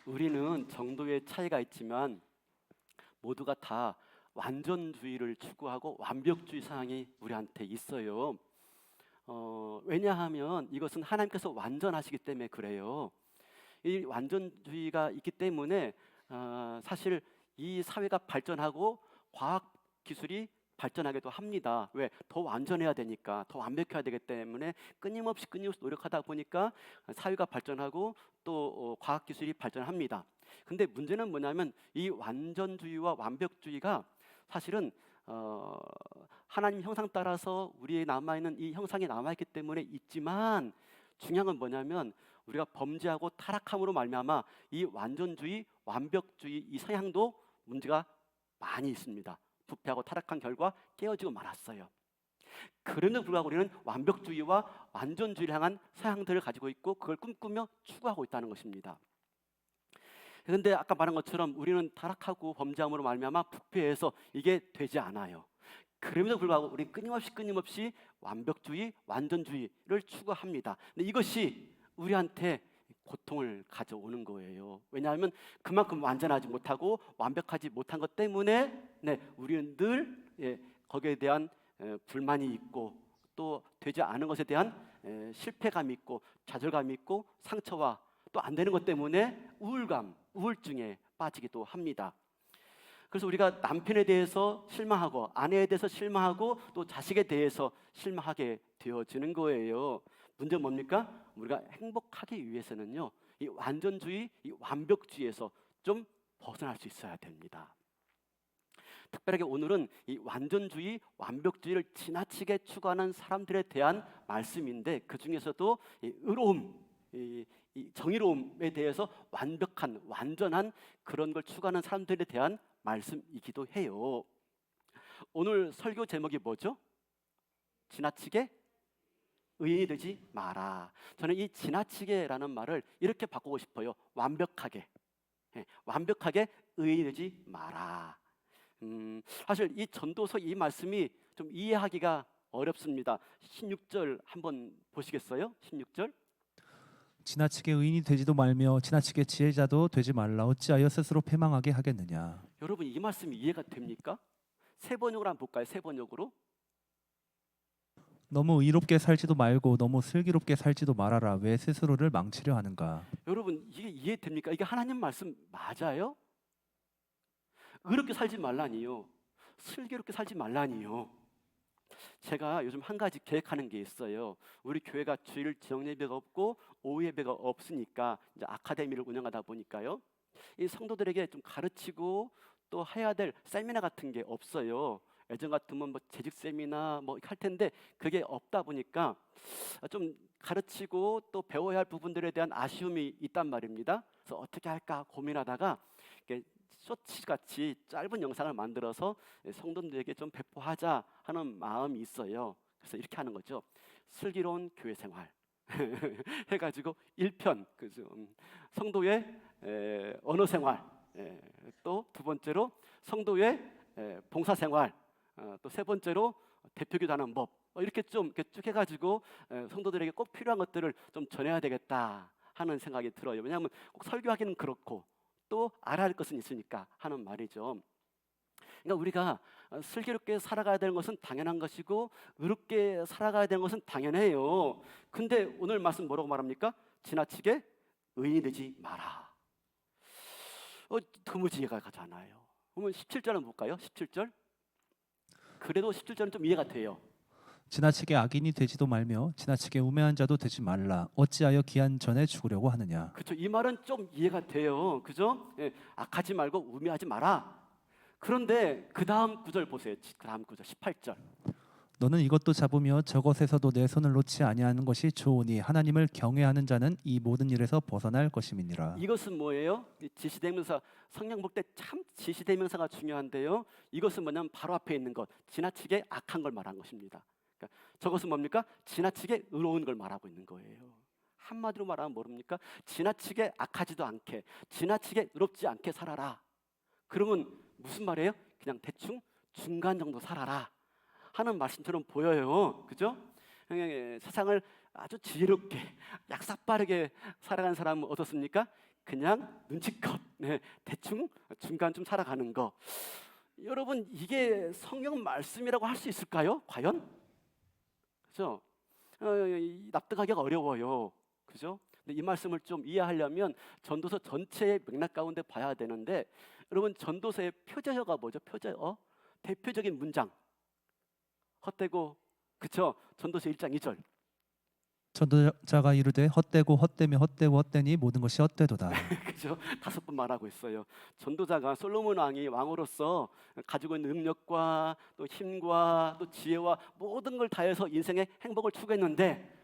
우리는 정도의 차이가 있지만 모두가 다 완전주의를 추구하고 완벽주의 사항이 우리한테 있어요. 왜냐하면 이것은 하나님께서 완전하시기 때문에 그래요. 이 완전주의가 있기 때문에 사실 이 사회가 발전하고 과학 기술이 발전하기도 합니다. 왜? 더 완전해야 되니까, 더 완벽해야 되기 때문에 끊임없이 노력하다 보니까 사회가 발전하고 또 과학 기술이 발전합니다. 근데 문제는 뭐냐면 이 완전주의와 완벽주의가 사실은 하나님 형상 따라서 우리의 남아있는 이 형상이 남아있기 때문에 있지만, 중요한 건 뭐냐면 우리가 범죄하고 타락함으로 말미암아 이 완전주의, 완벽주의 이 성향도 문제가 많이 있습니다. 부패하고 타락한 결과 깨어지고 말았어요. 그럼에도 불구하고 우리는 완벽주의와 완전주의를 향한 서양들을 가지고 있고 그걸 꿈꾸며 추구하고 있다는 것입니다. 그런데 아까 말한 것처럼 우리는 타락하고 범죄함으로 말미암아 부패해서 이게 되지 않아요. 그럼에도 불구하고 우리는 끊임없이 완벽주의, 완전주의를 추구합니다. 근데 이것이 우리한테 고통을 가져오는 거예요. 왜냐하면 그만큼 완전하지 못하고 완벽하지 못한 것 때문에 우리는 늘 거기에 대한 불만이 있고 또 되지 않은 것에 대한 실패감이 있고 좌절감이 있고 상처와 또 안 되는 것 때문에 우울감, 우울증에 빠지기도 합니다. 그래서 우리가 남편에 대해서 실망하고 아내에 대해서 실망하고 또 자식에 대해서 실망하게 되어지는 거예요. 문제는 뭡니까? 우리가 행복하기 위해서는요, 이 완전주의, 이 완벽주의에서 좀 벗어날 수 있어야 됩니다. 특별하게 오늘은 이 완전주의, 완벽주의를 지나치게 추구하는 사람들에 대한 말씀인데, 그 중에서도 이 의로움, 이 정의로움에 대해서 완벽한, 완전한 그런 걸 추구하는 사람들에 대한 말씀이기도 해요. 오늘 설교 제목이 뭐죠? 지나치게 의인이 되지 마라. 저는 이 지나치게라는 말을 이렇게 바꾸고 싶어요. 완벽하게. 완벽하게 의인이 되지 마라. 사실 이 전도서 이 말씀이 좀 이해하기가 어렵습니다. 16절 한번 보시겠어요? 16절. 지나치게 의인이 되지도 말며 지나치게 지혜자도 되지 말라. 어찌하여 스스로 패망하게 하겠느냐. 여러분, 이 말씀이 이해가 됩니까? 세 번역으로 한번 볼까요? 세 번역으로. 너무 의롭게 살지도 말고 너무 슬기롭게 살지도 말아라. 왜 스스로를 망치려 하는가. 여러분, 이게 이해됩니까? 이게 하나님 말씀 맞아요? 의롭게 살지 말라니요, 슬기롭게 살지 말라니요. 제가 요즘 한 가지 계획하는 게 있어요. 우리 교회가 주일 저녁 예배가 없고 오후 예배가 없으니까 이제 아카데미를 운영하다 보니까요, 이 성도들에게 좀 가르치고 또 해야 될 세미나 같은 게 없어요. 예전 같으면 뭐 재직 세미나 뭐 할 텐데 그게 없다 보니까 좀 가르치고 또 배워야 할 부분들에 대한 아쉬움이 있단 말입니다. 그래서 어떻게 할까 고민하다가 이렇게 쇼츠 같이 짧은 영상을 만들어서 성도들에게 좀 배포하자 하는 마음이 있어요. 그래서 이렇게 하는 거죠. 슬기로운 교회 생활 해가지고 1편 성도의 언어 생활, 또 두 번째로 성도의 봉사 생활, 또 세 번째로 대표기도하는 법, 이렇게 좀 이렇게 쭉 해가지고 성도들에게 꼭 필요한 것들을 좀 전해야 되겠다 하는 생각이 들어요. 왜냐하면 꼭 설교하기는 그렇고 또 알아야 할 것은 있으니까 하는 말이죠. 그러니까 우리가 슬기롭게 살아가야 되는 것은 당연한 것이고 의롭게 살아가야 되는 것은 당연해요. 근데 오늘 말씀 뭐라고 말합니까? 지나치게 의인이 되지 마라. 도무지 이해가 가지 않아요. 그러면 17절은 볼까요? 17절. 그래도 17절은 좀 이해가 돼요. 지나치게 악인이 되지도 말며 지나치게 우매한 자도 되지 말라. 어찌하여 기한 전에 죽으려고 하느냐. 그렇죠. 이 말은 좀 이해가 돼요. 그죠? 악하지 말고 우매하지 마라. 그런데 그 다음 구절 보세요. 그 다음 구절 18절. 너는 이것도 잡으며 저것에서도 내 손을 놓지 아니하는 것이 좋으니 하나님을 경외하는 자는 이 모든 일에서 벗어날 것임이니라. 이것은 뭐예요? 지시대명사, 성령 볼 때 참 지시대명사가 중요한데요. 이것은 뭐냐면 바로 앞에 있는 것, 지나치게 악한 걸 말한 것입니다. 그러니까 저것은 뭡니까? 지나치게 의로운 걸 말하고 있는 거예요. 한마디로 말하면 모릅니까? 지나치게 악하지도 않게, 지나치게 의롭지 않게 살아라. 그러면 무슨 말이에요? 그냥 대충 중간 정도 살아라 하는 말씀처럼 보여요. 그죠? 세상을 아주 지혜롭게 약삭빠르게 살아가는 사람은 어떻습니까? 그냥 눈치껏 대충 중간쯤 살아가는 거. 여러분 이게 성경 말씀이라고 할 수 있을까요? 과연? 그죠? 납득하기가 어려워요. 그죠? 근데 이 말씀을 좀 이해하려면 전도서 전체의 맥락 가운데 봐야 되는데 여러분 전도서의 표제어가 뭐죠? 표제어? 대표적인 문장. 헛되고 그쵸? 전도서 1장 2절. 전도자가 이르되 헛되고 헛되며 헛되고 헛되니 모든 것이 헛되도다. 그죠? 5번 말하고 있어요. 전도자가 솔로몬 왕이 왕으로서 가지고 있는 능력과 또 힘과 또 지혜와 모든 걸 다해서 인생의 행복을 추구했는데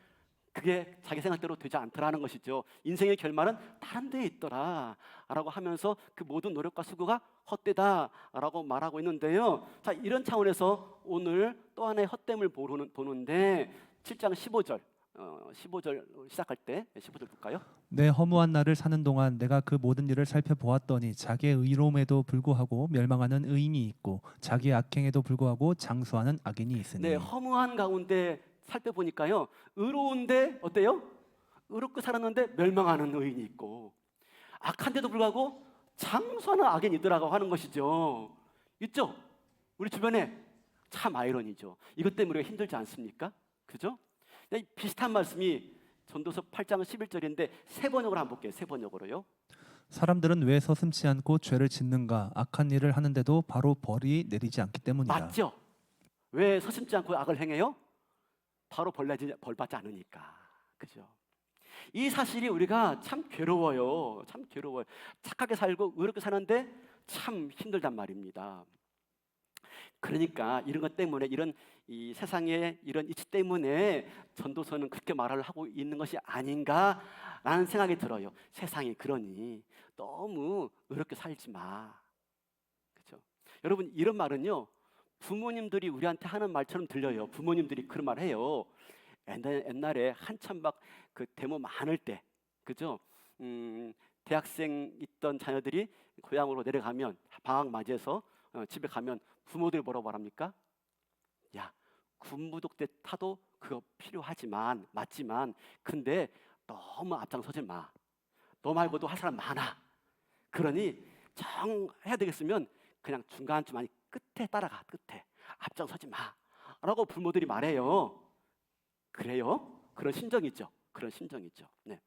그게 자기 생각대로 되지 않더라는 것이죠. 인생의 결말은 다른 데에 있더라 라고 하면서 그 모든 노력과 수고가 헛되다 라고 말하고 있는데요. 자, 이런 차원에서 오늘 또 하나의 헛됨을 보는데 7장 15절 15절 시작할 때 15절 볼까요? 내 허무한 날을 사는 동안 내가 그 모든 일을 살펴보았더니 자기의 의로움에도 불구하고 멸망하는 의인이 있고 자기의 악행에도 불구하고 장수하는 악인이 있으니. 네, 허무한 가운데 살펴보니까요. 의로운데 어때요? 의롭게 살았는데 멸망하는 의인이 있고 악한데도 불구하고 장수하는 악인이 있더라고 하는 것이죠. 있죠? 우리 주변에 참 아이러니죠. 이것 때문에 우리가 힘들지 않습니까? 그죠? 네, 비슷한 말씀이 전도서 8장 11절인데 세 번역으로 한번 볼게요. 세 번역으로요. 사람들은 왜 서슴지 않고 죄를 짓는가? 악한 일을 하는데도 바로 벌이 내리지 않기 때문이다. 맞죠? 왜 서심지 않고 악을 행해요? 바로 벌 받지 않으니까. 그죠? 이 사실이 우리가 참 괴로워요. 참 괴로워요. 착하게 살고 의롭게 사는데 참 힘들단 말입니다. 그러니까 이런 것 때문에 이런 이 세상의 이런 이치 때문에 전도서는 그렇게 말을 하고 있는 것이 아닌가라는 생각이 들어요. 세상이 그러니 너무 의롭게 살지 마. 그렇죠? 여러분 이런 말은요. 부모님들이 우리한테 하는 말처럼 들려요. 부모님들이 그런 말 해요. 옛날에 한참 막 그 데모 많을 때, 그죠? 대학생 있던 자녀들이 고향으로 내려가면 방학 맞이해서 집에 가면 부모들이 뭐라고 말합니까? 야, 군부독대 타도 그거 필요하지만 맞지만 근데 너무 앞장서지 마. 너 말고도 할 사람 많아. 그러니 정 해야 되겠으면 그냥 중간쯤 아니 끝에 따라가. 끝에 앞장서지 마 라고 부모들이 말해요. 그래요? 그런 심정이죠. 그런 심정이죠. 네.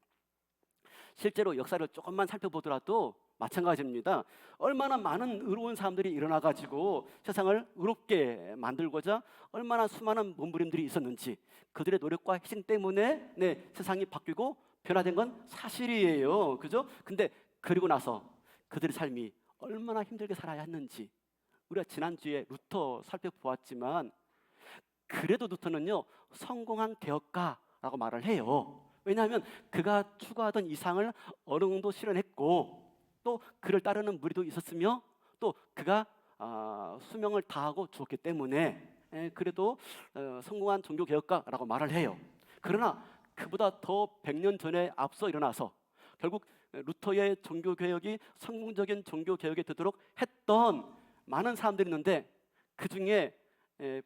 실제로 역사를 조금만 살펴보더라도 마찬가지입니다. 얼마나 많은 의로운 사람들이 일어나가지고 세상을 의롭게 만들고자 얼마나 수많은 몸부림들이 있었는지 그들의 노력과 희생 때문에 세상이 바뀌고 변화된 건 사실이에요. 그죠? 근데 그리고 나서 그들의 삶이 얼마나 힘들게 살아야 했는지 우리가 지난주에 루터 살펴보았지만 그래도 루터는요 성공한 개혁가라고 말을 해요. 왜냐하면 그가 추구하던 이상을 어느 정도 실현했고 또 그를 따르는 무리도 있었으며 또 그가 수명을 다하고 죽었기 때문에 그래도 성공한 종교 개혁가라고 말을 해요. 그러나 그보다 더 100년 전에 앞서 일어나서 결국 루터의 종교 개혁이 성공적인 종교 개혁이 되도록 했던 많은 사람들이 있는데 그 중에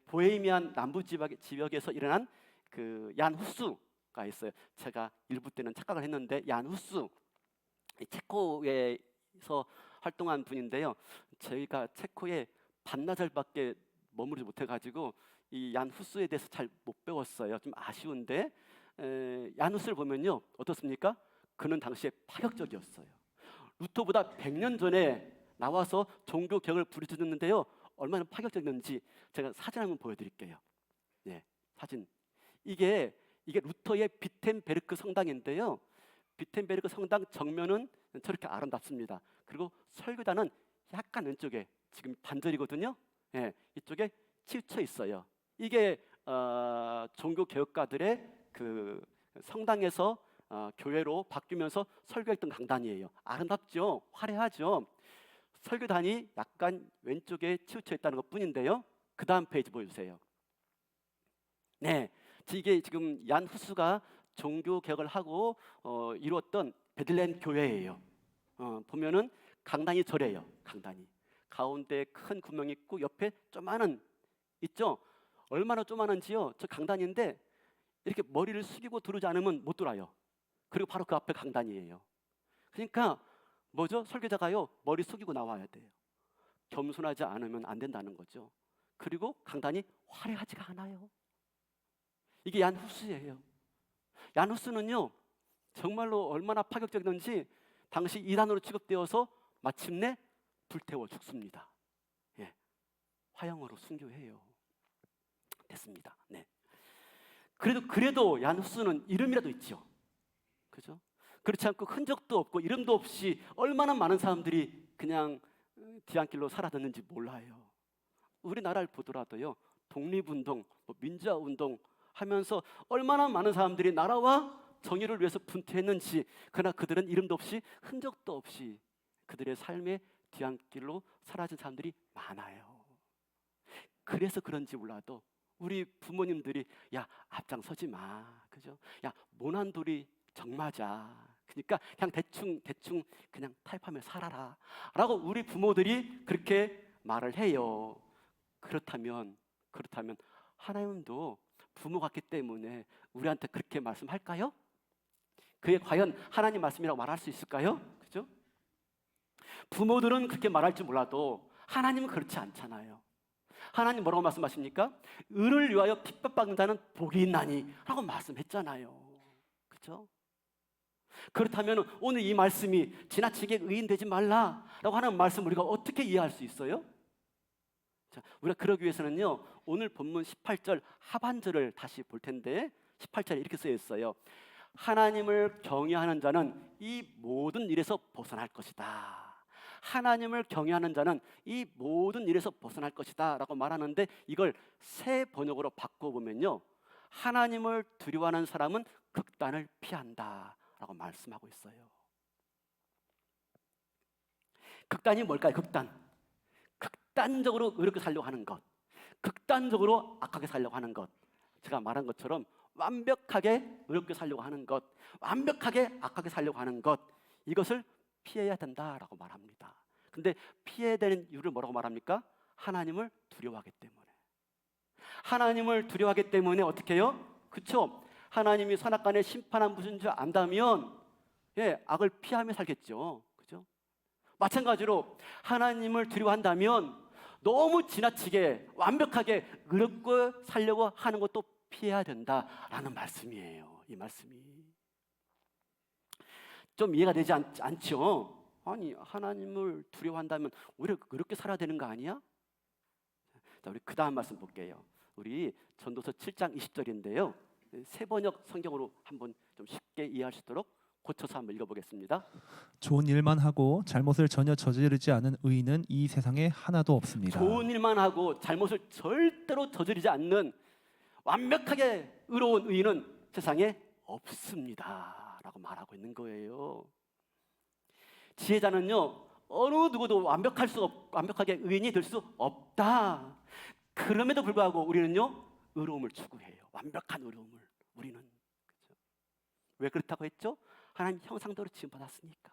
보헤미안 남부 지역에서 일어난 그 얀 후스가 있어요. 제가 일부 때는 착각을 했는데 얀 후스 체코에서 활동한 분인데요. 저희가 체코에 반나절밖에 머무르지 못해가지고 이 얀 후스에 대해서 잘 못 배웠어요. 좀 아쉬운데 얀 후스를 보면요 어떻습니까? 그는 당시에 파격적이었어요. 루터보다 100년 전에 나와서 종교 개혁을 부르짖었는데요. 얼마나 파격적이었는지 제가 사진 한번 보여드릴게요. 네, 사진. 이게 루터의 비텐베르크 성당인데요. 비텐베르크 성당 정면은 저렇게 아름답습니다. 그리고 설교단은 약간 왼쪽에 지금 반절이거든요. 네, 이쪽에 치우쳐 있어요. 이게 종교 개혁가들의 그 성당에서 교회로 바뀌면서 설교했던 강단이에요. 아름답죠? 화려하죠? 설교단이 약간 왼쪽에 치우쳐 있다는 것뿐인데요. 그 다음 페이지 보여주세요. 네, 이게 지금 얀 후스가 종교 개혁을 하고 이루었던 베들레헴 교회예요. 보면은 강단이 저래요. 강단이 가운데 큰 구멍이 있고 옆에 조그마한 있죠. 얼마나 조그마한지요. 저 강단인데 이렇게 머리를 숙이고 들어오지 않으면 못 돌아요. 그리고 바로 그 앞에 강단이에요. 그러니까 뭐죠? 설교자가요, 머리 숙이고 나와야 돼요. 겸손하지 않으면 안 된다는 거죠. 그리고 강단이 화려하지가 않아요. 이게 얀 후스예요. 얀 후스는요, 정말로 얼마나 파격적이던지 당시 이단으로 취급되어서 마침내 불태워 죽습니다. 예, 화형으로 순교해요. 됐습니다. 네. 그래도 얀 후스는 이름이라도 있죠. 그죠? 그렇지 않고 흔적도 없고 이름도 없이 얼마나 많은 사람들이 그냥 뒤안길로 사라졌는지 몰라요. 우리나라를 보더라도요, 독립운동, 민주화운동 하면서 얼마나 많은 사람들이 나라와 정의를 위해서 분투했는지, 그러나 그들은 이름도 없이 흔적도 없이 그들의 삶의 뒤안길로 사라진 사람들이 많아요. 그래서 그런지 몰라도 우리 부모님들이 야, 앞장서지 마, 그죠? 야, 모난돌이 정맞아. 그러니까 그냥 대충 그냥 타협하며 살아라 라고 우리 부모들이 그렇게 말을 해요. 그렇다면 하나님도 부모 같기 때문에 우리한테 그렇게 말씀할까요? 그게 과연 하나님 말씀이라고 말할 수 있을까요? 그죠? 부모들은 그렇게 말할지 몰라도 하나님은 그렇지 않잖아요. 하나님 뭐라고 말씀하십니까? 의를 위하여 핍박받는 자는 복이 있나니 라고 말씀했잖아요. 그죠? 그렇다면 오늘 이 말씀이 지나치게 의인되지 말라라고 하는 말씀 우리가 어떻게 이해할 수 있어요? 자, 우리가 그러기 위해서는요, 오늘 본문 18절 하반절을 다시 볼 텐데 18절에 이렇게 쓰여 있어요. 하나님을 경외하는 자는 이 모든 일에서 벗어날 것이다. 하나님을 경외하는 자는 이 모든 일에서 벗어날 것이다 라고 말하는데, 이걸 새 번역으로 바꿔보면요, 하나님을 두려워하는 사람은 극단을 피한다 라고 말씀하고 있어요. 극단이 뭘까요? 극단적으로 의롭게 살려고 하는 것, 극단적으로 악하게 살려고 하는 것, 제가 말한 것처럼 완벽하게 의롭게 살려고 하는 것, 완벽하게 악하게 살려고 하는 것, 이것을 피해야 된다라고 말합니다. 근데 피해야 되는 이유를 뭐라고 말합니까? 하나님을 두려워하기 때문에. 하나님을 두려워하기 때문에 어떻게 해요? 그렇죠? 하나님이 선악간에 심판한 무슨 줄 안다면 악을 피하며 살겠죠. 그죠? 마찬가지로 하나님을 두려워한다면 너무 지나치게 완벽하게 의롭게 살려고 하는 것도 피해야 된다라는 말씀이에요. 이 말씀이 좀 이해가 되지 않죠? 아니, 하나님을 두려워한다면 오히려 그렇게 살아야 되는 거 아니야? 자, 우리 그 다음 말씀 볼게요. 우리 전도서 7장 20절인데요, 새 번역 성경으로 한번 좀 쉽게 이해할 수 있도록 고쳐서 한번 읽어보겠습니다. 좋은 일만 하고 잘못을 전혀 저지르지 않은 의인은 이 세상에 하나도 없습니다. 좋은 일만 하고 잘못을 절대로 저지르지 않는 완벽하게 의로운 의인은 세상에 없습니다 라고 말하고 있는 거예요. 지혜자는요, 어느 누구도 완벽하게 의인이 될 수 없다. 그럼에도 불구하고 우리는요, 의로움을 추구해요. 완벽한 의로움을 우리는. 그렇죠? 왜 그렇다고 했죠? 하나님 형상대로 지음받았으니까.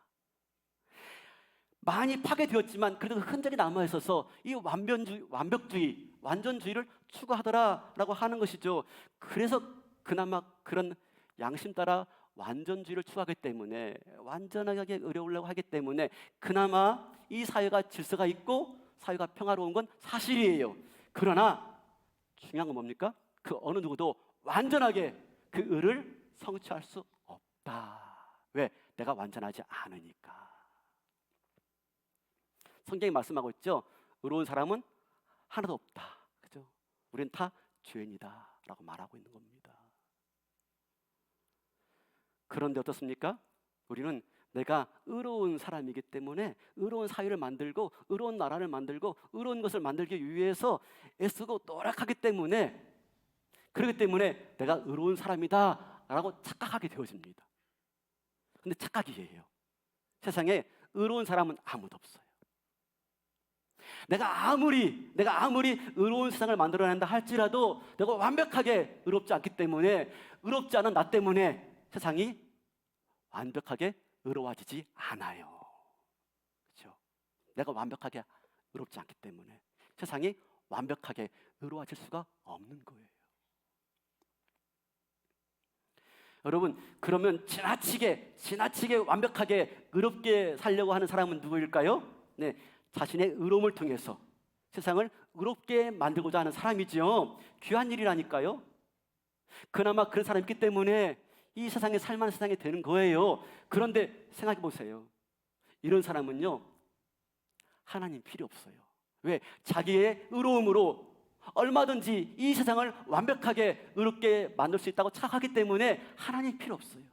많이 파괴되었지만 그래도 흔적이 남아 있어서 이 완벽주의, 완전주의를 추구하더라라고 하는 것이죠. 그래서 그나마 그런 양심 따라 완전주의를 추구하기 때문에, 완전하게 의로우려고 하기 때문에 그나마 이 사회가 질서가 있고 사회가 평화로운 건 사실이에요. 그러나 중요한 건 뭡니까? 그 어느 누구도 완전하게 그 의를 성취할 수 없다. 왜? 내가 완전하지 않으니까. 성경이 말씀하고 있죠. 의로운 사람은 하나도 없다. 그죠? 우리는 다 죄인이다라고 말하고 있는 겁니다. 그런데 어떻습니까? 우리는 내가 의로운 사람이기 때문에 의로운 사회를 만들고 의로운 나라를 만들고 의로운 것을 만들기 위해서 애쓰고 노력하기 때문에, 그렇기 때문에 내가 의로운 사람이다라고 착각하게 되어집니다. 근데 착각이에요. 세상에 의로운 사람은 아무도 없어요. 내가 아무리 의로운 세상을 만들어낸다 할지라도 내가 완벽하게 의롭지 않기 때문에, 의롭지 않은 나 때문에 세상이 완벽하게 의로워지지 않아요. 그렇죠? 내가 완벽하게 의롭지 않기 때문에 세상이 완벽하게 의로워질 수가 없는 거예요. 여러분, 그러면 지나치게 완벽하게 의롭게 살려고 하는 사람은 누구일까요? 네, 자신의 의로움을 통해서 세상을 의롭게 만들고자 하는 사람이죠. 귀한 일이라니까요. 그나마 그런 사람이 있기 때문에 이 세상에 살만한 세상이 되는 거예요. 그런데 생각해 보세요. 이런 사람은요, 하나님 필요 없어요. 왜? 자기의 의로움으로 얼마든지 이 세상을 완벽하게 의롭게 만들 수 있다고 착하기 때문에 하나님 필요 없어요.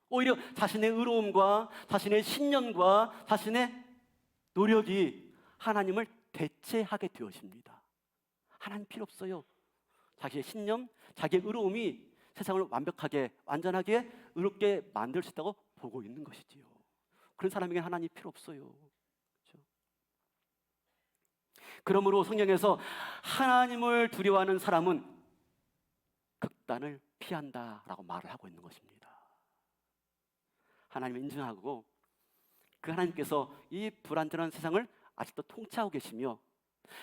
오히려 자신의 의로움과 자신의 신념과 자신의 노력이 하나님을 대체하게 되어집니다. 하나님 필요 없어요. 자기의 신념, 자기의 의로움이 세상을 완벽하게, 완전하게 의롭게 만들 수 있다고 보고 있는 것이지요. 그런 사람에게 하나님 필요 없어요. 그렇죠? 그러므로 성경에서 하나님을 두려워하는 사람은 극단을 피한다라고 말을 하고 있는 것입니다. 하나님을 인정하고 그 하나님께서 이 불완전한 세상을 아직도 통치하고 계시며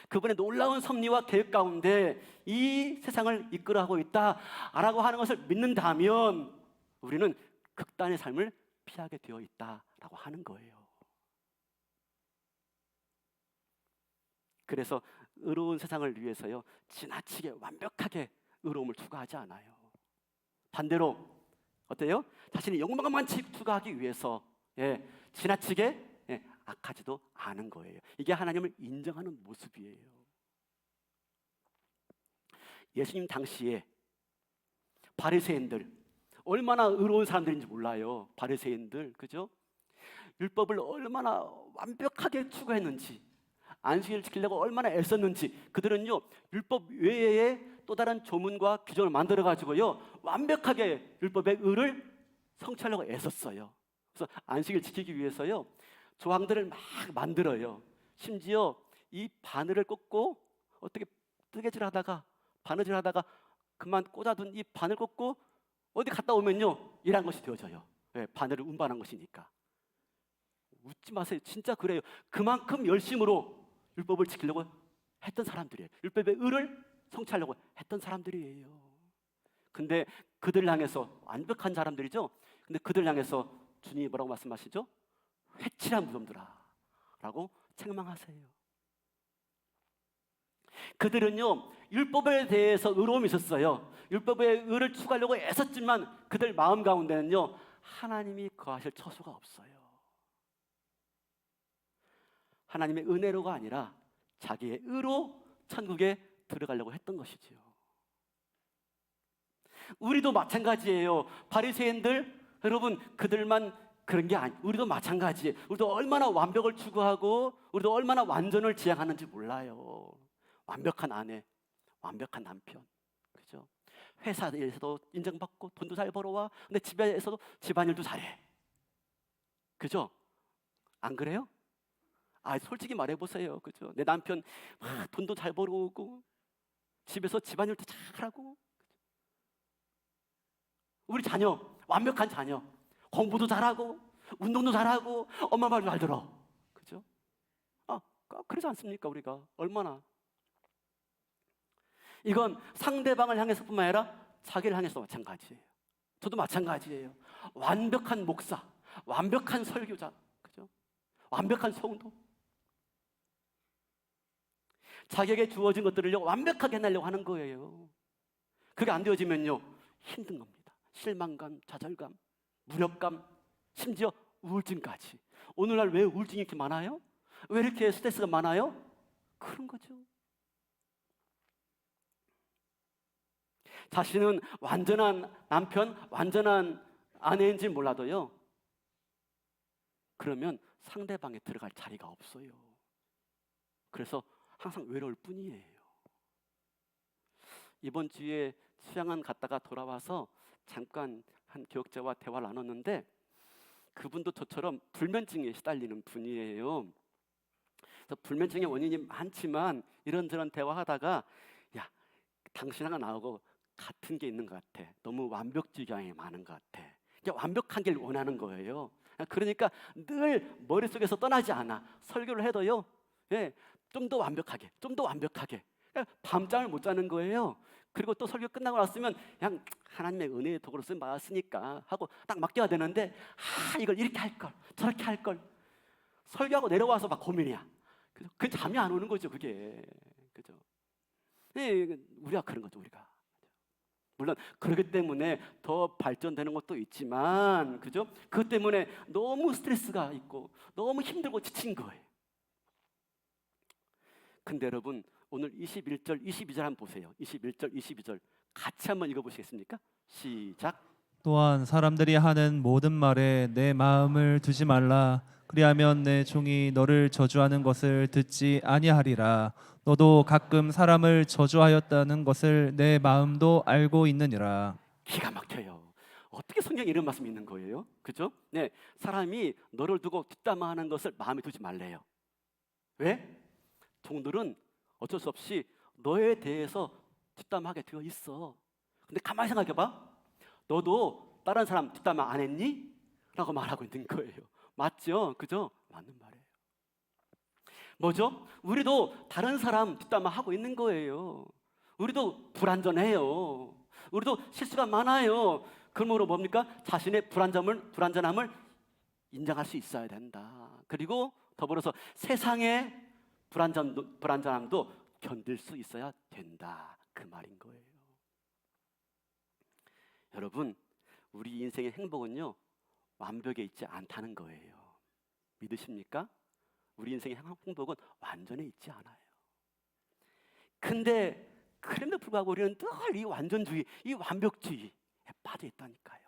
그분의 놀라운 섭리와 계획 가운데 이 세상을 이끌어가고 있다라고 하는 것을 믿는다면 우리는 극단의 삶을 피하게 되어 있다라고 하는 거예요. 그래서 의로운 세상을 위해서요, 지나치게 완벽하게 의로움을 추구하지 않아요. 반대로 어때요? 자신의 욕망만 추구하기 위해서 지나치게 악하지도 않은 거예요. 이게 하나님을 인정하는 모습이에요. 예수님 당시에 바리새인들 얼마나 의로운 사람들인지 몰라요. 바리새인들, 그죠? 율법을 얼마나 완벽하게 추구했는지, 안식일을 지키려고 얼마나 애썼는지, 그들은요 율법 외에 또 다른 조문과 규정을 만들어 가지고요 완벽하게 율법의 의를 성취하려고 애썼어요. 그래서 안식일 지키기 위해서요 조항들을 막 만들어요. 심지어 이 바늘을 꽂고 어떻게 뜨개질하다가 바느질하다가 그만 꽂아둔 이 바늘 꽂고 어디 갔다 오면요 일한 것이 되어져요. 바늘을 운반한 것이니까. 웃지 마세요. 진짜 그래요. 그만큼 열심으로 율법을 지키려고 했던 사람들이에요. 율법의 의를 성취하려고 했던 사람들이에요. 근데 그들 향해서 완벽한 사람들이죠. 근데 그들 향해서 주님이 뭐라고 말씀하시죠? 회칠한 무덤들아 라고 책망하세요. 그들은요 율법에 대해서 의로움이 있었어요. 율법의 의를 추구하려고 애썼지만 그들 마음 가운데는요 하나님이 거하실 처소가 없어요. 하나님의 은혜로가 아니라 자기의 의로 천국에 들어가려고 했던 것이지요. 우리도 마찬가지예요. 바리새인들 여러분 그들만 그런 게 아니, 우리도 마찬가지예요. 우리도 얼마나 완벽을 추구하고 우리도 얼마나 완전을 지향하는지 몰라요. 완벽한 아내, 완벽한 남편, 그죠? 회사에서도 인정받고 돈도 잘 벌어와. 근데 집에서도 집안일도 잘해. 그죠? 안 그래요? 솔직히 말해보세요. 그죠? 내 남편 막 돈도 잘 벌어오고 집에서 집안일도 잘하고 우리 자녀, 완벽한 자녀 공부도 잘하고 운동도 잘하고 엄마 말도 잘 들어. 그죠? 그러지 않습니까? 우리가 얼마나 이건 상대방을 향해서뿐만 아니라 자기를 향해서 마찬가지예요. 저도 마찬가지예요. 완벽한 목사, 완벽한 설교자, 그죠? 완벽한 성도 자기에게 주어진 것들을 완벽하게 해내려고 하는 거예요. 그게 안 되어지면요 힘든 겁니다. 실망감, 좌절감, 무력감, 심지어 우울증까지. 오늘날 왜 우울증이 이렇게 많아요? 왜 이렇게 스트레스가 많아요? 그런 거죠. 자신은 완전한 남편, 완전한 아내인지 몰라도요 그러면 상대방에 들어갈 자리가 없어요. 그래서 항상 외로울 뿐이에요. 이번 주에 수양원 갔다가 돌아와서 잠깐 한 교역자와 대화를 나눴는데 그분도 저처럼 불면증에 시달리는 분이에요. 그래서 불면증의 원인이 많지만 이런저런 대화하다가 야, 당신하고 나하고 같은 게 있는 것 같아. 너무 완벽주의 경향이 많은 것 같아. 완벽한 길 원하는 거예요. 그러니까 늘 머릿속에서 떠나지 않아. 설교를 해도요 좀 더 완벽하게, 좀 더 완벽하게. 밤잠을 못 자는 거예요. 그리고 또 설교 끝나고 났으면 그냥 하나님의 은혜의 도구로 쓰임 받았으니까 하고 딱 맡겨야 되는데, 이걸 이렇게 할 걸, 저렇게 할 걸. 설교하고 내려와서 막 고민이야. 그 잠이 안 오는 거죠, 그게. 그죠? 네, 우리가 그런 거죠, 우리가. 물론 그렇기 때문에 더 발전되는 것도 있지만, 그죠? 그것 때문에 너무 스트레스가 있고 너무 힘들고 지친 거예요. 근데 여러분, 오늘 21절, 22절 한번 보세요. 21절, 22절 같이 한번 읽어보시겠습니까? 시작. 또한 사람들이 하는 모든 말에 내 마음을 두지 말라. 그리하면 내 종이 너를 저주하는 것을 듣지 아니하리라. 너도 가끔 사람을 저주하였다는 것을 내 마음도 알고 있느니라. 기가 막혀요. 어떻게 성경에 이런 말씀이 있는 거예요? 그죠? 네, 사람이 너를 두고 뒷담화하는 것을 마음에 두지 말래요. 왜? 종들은 어쩔 수 없이 너에 대해서 뒷담화하게 되어 있어. 근데 가만히 생각해봐. 너도 다른 사람 뒷담화 안 했니? 라고 말하고 있는 거예요. 맞죠? 그죠? 맞는 말이에요. 뭐죠? 우리도 다른 사람 뒷담화하고 있는 거예요. 우리도 불완전해요. 우리도 실수가 많아요. 그러므로 뭡니까? 자신의 불완전함을 인정할 수 있어야 된다. 그리고 더불어서 세상의 불완전함도 견딜 수 있어야 된다. 그 말인 거예요. 여러분, 우리 인생의 행복은요, 완벽에 있지 않다는 거예요. 믿으십니까? 우리 인생의 행복은 완전에 있지 않아요. 근데 그럼에도 불구하고 우리는 늘 이 완전주의, 이 완벽주의에 빠져 있다니까요.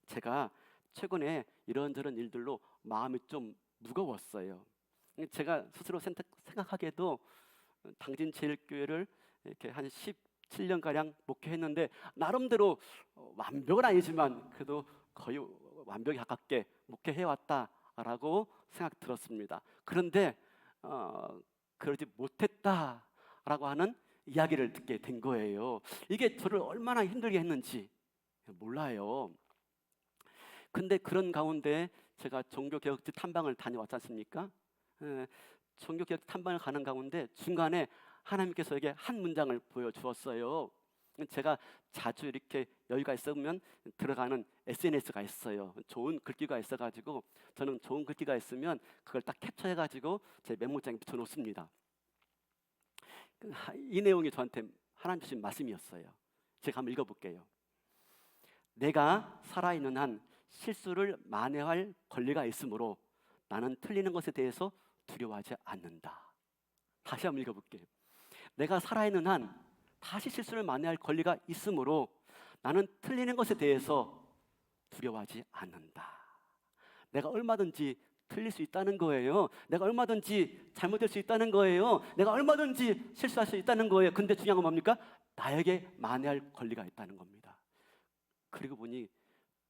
제가 최근에 이런저런 일들로 마음이 좀 무거웠어요. 제가 스스로 생각하기에도 당진제일교회를 이렇게 한 17년가량 목회했는데, 나름대로 완벽은 아니지만 그래도 거의 완벽에 가깝게 목회해왔다라고 생각 들었습니다. 그런데 그러지 못했다라고 하는 이야기를 듣게 된 거예요. 이게 저를 얼마나 힘들게 했는지 몰라요. 근데 그런 가운데 제가 종교개혁지 탐방을 다녀왔지 않습니까? 종교개혁 탐방을 가는 가운데 중간에 하나님께서 에게 한 문장을 보여주었어요. 제가 자주 이렇게 여유가 있으면 들어가는 SNS가 있어요. 좋은 글귀가 있어가지고 저는 좋은 글귀가 있으면 그걸 딱 캡처해가지고 제 메모장에 붙여놓습니다. 이 내용이 저한테 하나님 주신 말씀이었어요. 제가 한번 읽어볼게요. 내가 살아있는 한 실수를 만회할 권리가 있으므로 나는 틀리는 것에 대해서 두려워하지 않는다. 다시 한번 읽어볼게요. 내가 살아있는 한 다시 실수를 만회할 권리가 있으므로 나는 틀리는 것에 대해서 두려워하지 않는다. 내가 얼마든지 틀릴 수 있다는 거예요. 내가 얼마든지 잘못될 수 있다는 거예요. 내가 얼마든지 실수할 수 있다는 거예요. 근데 중요한 건 뭡니까? 나에게 만회할 권리가 있다는 겁니다. 그리고 보니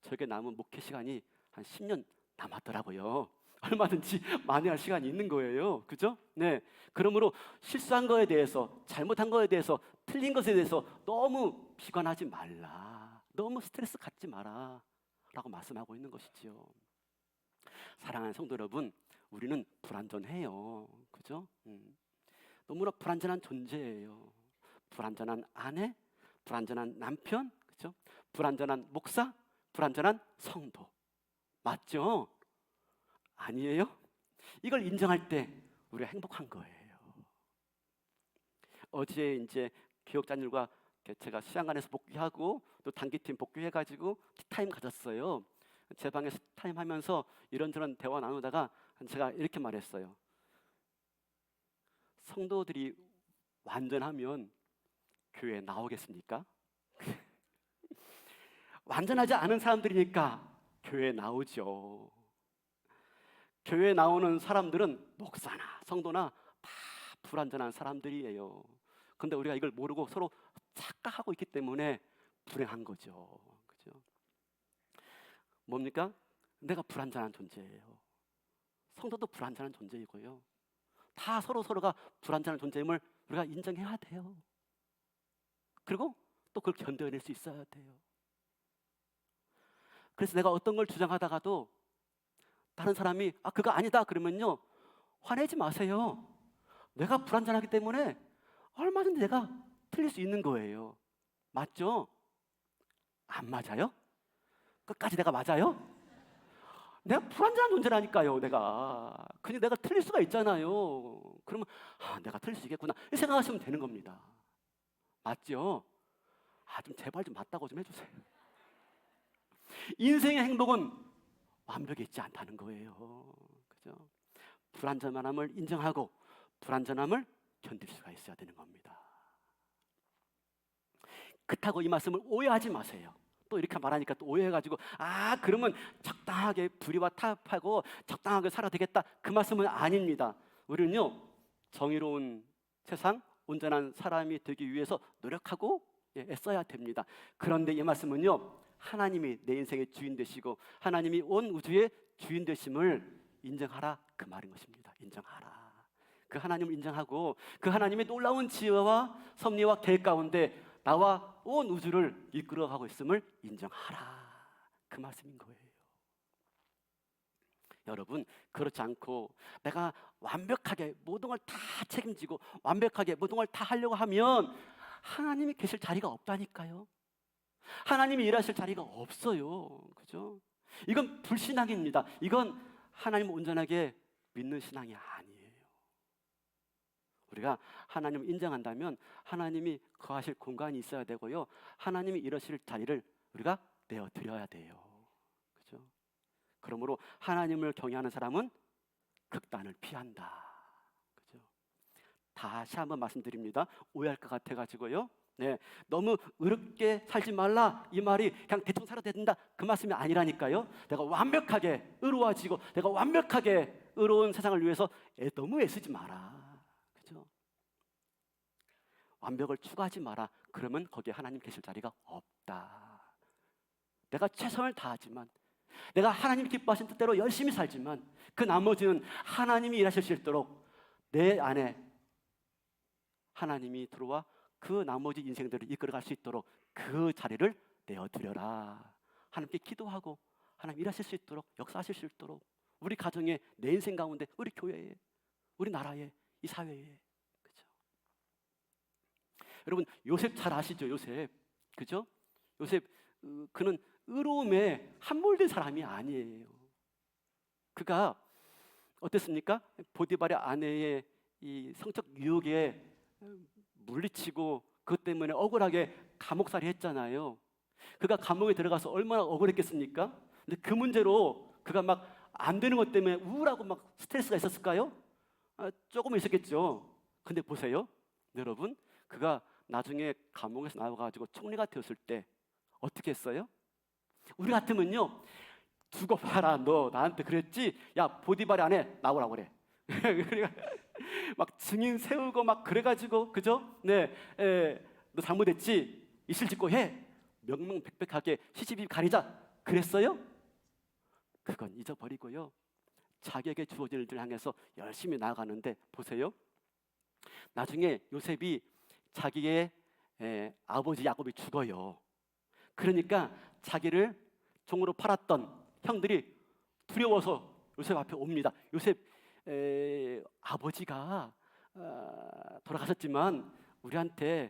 저에게 남은 목회 시간이 한 10년 남았더라고요. 얼마든지 만회할 시간이 있는 거예요. 그죠? 네. 그러므로 실수한 거에 대해서, 잘못한 거에 대해서, 틀린 것에 대해서 너무 비관하지 말라. 너무 스트레스 갖지 마라. 라고 말씀하고 있는 것이지요. 사랑하는 성도 여러분, 우리는 불완전해요. 그죠? 너무나 불완전한 존재예요. 불완전한 아내, 불완전한 남편, 그죠? 불완전한 목사, 불완전한 성도. 맞죠? 아니에요? 이걸 인정할 때 우리가 행복한 거예요. 어제 이제 교육자들과 제가 시장관에서 복귀하고 또 단기팀 복귀해가지고 티타임 가졌어요. 제 방에서 티타임 하면서 이런저런 대화 나누다가 제가 이렇게 말했어요. 성도들이 완전하면 교회에 나오겠습니까? 완전하지 않은 사람들이니까 교회에 나오죠. 교회에 나오는 사람들은 목사나 성도나 다 불완전한 사람들이에요. 근데 우리가 이걸 모르고 서로 착각하고 있기 때문에 불행한 거죠. 그죠? 뭡니까? 내가 불완전한 존재예요. 성도도 불완전한 존재이고요. 다 서로가 불완전한 존재임을 우리가 인정해야 돼요. 그리고 또 그걸 견뎌낼 수 있어야 돼요. 그래서 내가 어떤 걸 주장하다가도 다른 사람이 그거 아니다 그러면요, 화내지 마세요. 내가 불완전하기 때문에 얼마든지 내가 틀릴 수 있는 거예요. 맞죠? 안 맞아요? 끝까지 내가 맞아요? 내가 불완전한 존재라니까요, 내가. 그냥 내가 틀릴 수가 있잖아요. 그러면 내가 틀릴 수 있겠구나 이 생각하시면 되는 겁니다. 맞죠? 좀 제발 좀 맞다고 좀 해주세요. 인생의 행복은 완벽이 있지 않다는 거예요. 그죠? 불완전함을 인정하고 불완전함을 견딜 수가 있어야 되는 겁니다. 그렇다고 이 말씀을 오해하지 마세요. 또 이렇게 말하니까 또 오해해가지고 그러면 적당하게 불의와 타협하고 적당하게 살아야 되겠다, 그 말씀은 아닙니다. 우리는요, 정의로운 세상, 온전한 사람이 되기 위해서 노력하고 애써야 됩니다. 그런데 이 말씀은요, 하나님이 내 인생의 주인 되시고 하나님이 온 우주의 주인 되심을 인정하라, 그 말인 것입니다. 인정하라. 그 하나님을 인정하고 그 하나님의 놀라운 지혜와 섭리와 계획 가운데 나와 온 우주를 이끌어가고 있음을 인정하라, 그 말씀인 거예요. 여러분, 그렇지 않고 내가 완벽하게 모든 걸 다 책임지고 완벽하게 모든 걸 다 하려고 하면 하나님이 계실 자리가 없다니까요. 하나님이 일하실 자리가 없어요. 그죠? 이건 불신앙입니다. 이건 하나님을 온전하게 믿는 신앙이 아니에요. 우리가 하나님을 인정한다면 하나님이 거하실 공간이 있어야 되고요, 하나님이 일하실 자리를 우리가 내어드려야 돼요. 그죠? 그러므로 하나님을 경외하는 사람은 극단을 피한다. 그죠? 다시 한번 말씀드립니다. 오해할 것 같아가지고요. 너무 의롭게 살지 말라, 이 말이 그냥 대충 살아야 된다, 그 말씀이 아니라니까요. 내가 완벽하게 의로워지고 내가 완벽하게 의로운 세상을 위해서 너무 애쓰지 마라. 그죠? 완벽을 추구하지 마라. 그러면 거기에 하나님 계실 자리가 없다. 내가 최선을 다하지만, 내가 하나님 기뻐하신 뜻대로 열심히 살지만 그 나머지는 하나님이 일하실 수 있도록 내 안에 하나님이 들어와 그 나머지 인생들을 이끌어갈 수 있도록 그 자리를 내어두려라. 하나님께 기도하고 하나님 일하실 수 있도록, 역사하실 수 있도록, 우리 가정에, 내 인생 가운데, 우리 교회에, 우리 나라에, 이 사회에. 그죠? 여러분, 요셉 잘 아시죠? 요셉. 그죠? 요셉, 그는 의로움에 함몰된 사람이 아니에요. 그가 어땠습니까? 보디발의 아내의 이 성적 유혹에 물리치고 그것 때문에 억울하게 감옥살이 했잖아요. 그가 감옥에 들어가서 얼마나 억울했겠습니까? 근데 그 문제로 그가 막 안 되는 것 때문에 우울하고 막 스트레스가 있었을까요? 조금 있었겠죠. 근데 보세요, 여러분, 그가 나중에 감옥에서 나와가지고 총리가 되었을 때 어떻게 했어요? 우리 같으면요, 두고 봐라, 너 나한테 그랬지? 야, 보디발의 아내 나오라고 그래. 그러니까 막 증인 세우고 막 그래가지고, 그죠? 너 잘못했지? 이실 짓고 해. 명명백백하게 시시비 가리자. 그랬어요? 그건 잊어버리고요, 자기에게 주어진 일들 향해서 열심히 나아가는데, 보세요, 나중에 요셉이 자기의 아버지 야곱이 죽어요. 그러니까 자기를 종으로 팔았던 형들이 두려워서 요셉 앞에 옵니다. 요셉, 아버지가 돌아가셨지만 우리한테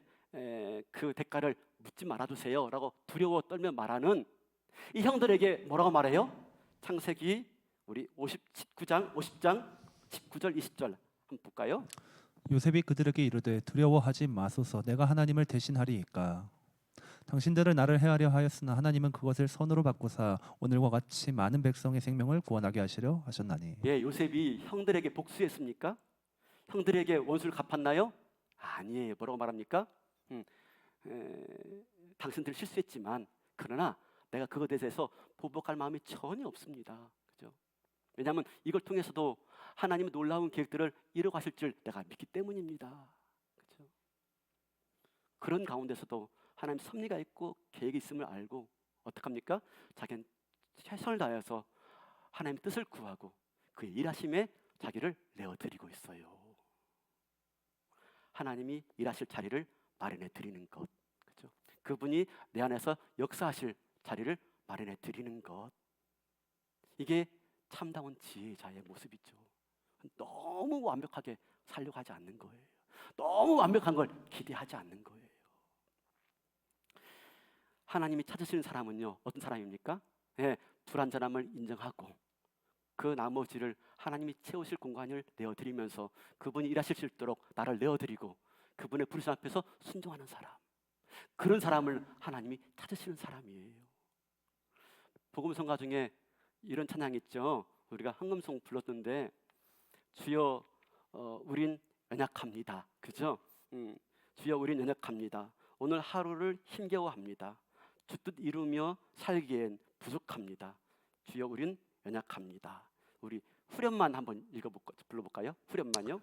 그 대가를 묻지 말아주세요 라고 두려워 떨며 말하는 이 형들에게 뭐라고 말해요? 창세기 우리 19장 19절 20절 한번 볼까요? 요셉이 그들에게 이르되 두려워하지 마소서, 내가 하나님을 대신하리이까. 당신들은 나를 해하려 하였으나 하나님은 그것을 선으로 바꾸사 오늘과 같이 많은 백성의 생명을 구원하게 하시려 하셨나니. 요셉이 형들에게 복수했습니까? 형들에게 원수를 갚았나요? 아니에요. 뭐라고 말합니까? 당신들 실수했지만 그러나 내가 그것에 대해서 보복할 마음이 전혀 없습니다. 그죠? 왜냐하면 이걸 통해서도 하나님의 놀라운 계획들을 이루어가실 줄 내가 믿기 때문입니다. 그죠? 그런 가운데서도 하나님 섭리가 있고 계획이 있음을 알고 어떡합니까? 자기는 최선을 다해서 하나님의 뜻을 구하고 그의 일하심에 자기를 내어드리고 있어요. 하나님이 일하실 자리를 마련해 드리는 것, 그죠? 그분이 내 안에서 역사하실 자리를 마련해 드리는 것, 이게 참다운 지혜자의 모습이죠. 너무 완벽하게 살려고 하지 않는 거예요. 너무 완벽한 걸 기대하지 않는 거예요. 하나님이 찾으시는 사람은요, 어떤 사람입니까? 예, 불완전함을 인정하고 그 나머지를 하나님이 채우실 공간을 내어드리면서 그분이 일하실 수 있도록 나를 내어드리고 그분의 부르심 앞에서 순종하는 사람, 그런 사람을 하나님이 찾으시는 사람이에요. 복음성가 중에 이런 찬양 있죠. 우리가 황금송 불렀는데 주여 우린 연약합니다. 그죠? 주여 우린 연약합니다. 오늘 하루를 힘겨워합니다. 주 뜻 이루며 살기엔 부족합니다. 주여 우린 연약합니다. 우리 후렴만 한번 불러볼까요? 후렴만요.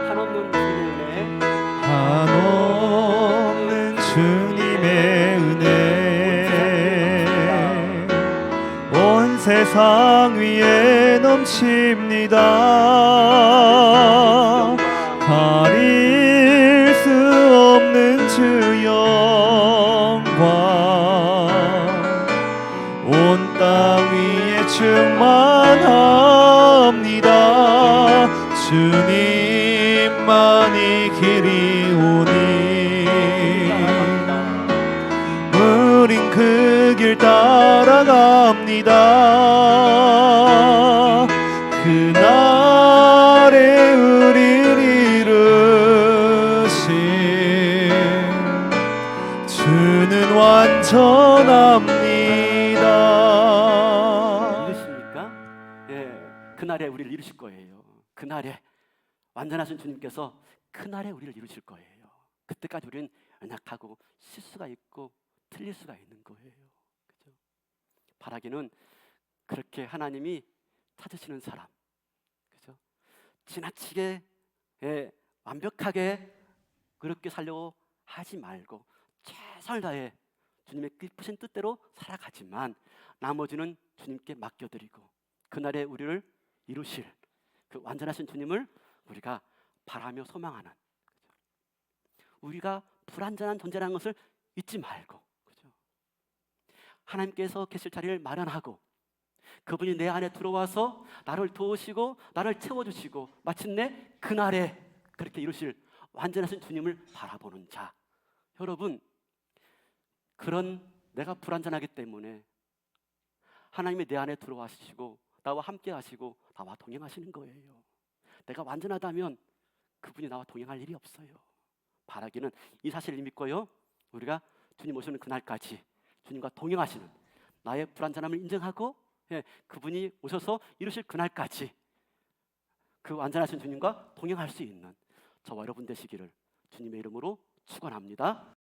한없는 주님의 은혜, 한없는 주님의 은혜 온 세상 위에 넘칩니다. 가릴 수 없는 주 영광 온 땅 위에 충만합니다. 주님만이 길이 오니 우린 그 길 따라갑니다. 그날에 우릴 이루신 주는 완전합니다. 믿으십니까? 예, 그날에 우리를 이루실 거예요. 그날에 완전하신 주님께서 그날에 우리를 이루실 거예요. 그때까지 우리는 연약하고 실수가 있고 틀릴 수가 있는 거예요. 그죠? 바라기는 그렇게 하나님이 찾으시는 사람, 그죠? 지나치게 완벽하게 그렇게 살려고 하지 말고 최선을 다해 주님의 깊으신 뜻대로 살아가지만 나머지는 주님께 맡겨드리고 그날에 우리를 이루실 그 완전하신 주님을 우리가 바라며 소망하는, 그죠? 우리가 불완전한 존재라는 것을 잊지 말고, 그죠? 하나님께서 계실 자리를 마련하고 그분이 내 안에 들어와서 나를 도우시고 나를 채워주시고 마침내 그날에 그렇게 이루실 완전하신 주님을 바라보는 자. 여러분, 그런 내가 불완전하기 때문에 하나님이 내 안에 들어와시고 나와 함께 하시고 나와 동행하시는 거예요. 내가 완전하다면 그분이 나와 동행할 일이 없어요. 바라기는 이 사실을 믿고요, 우리가 주님 오시는 그날까지 주님과 동행하시는, 나의 불완전함을 인정하고 그분이 오셔서 이루실 그날까지 그 완전하신 주님과 동행할 수 있는 저와 여러분 되시기를 주님의 이름으로 축원합니다.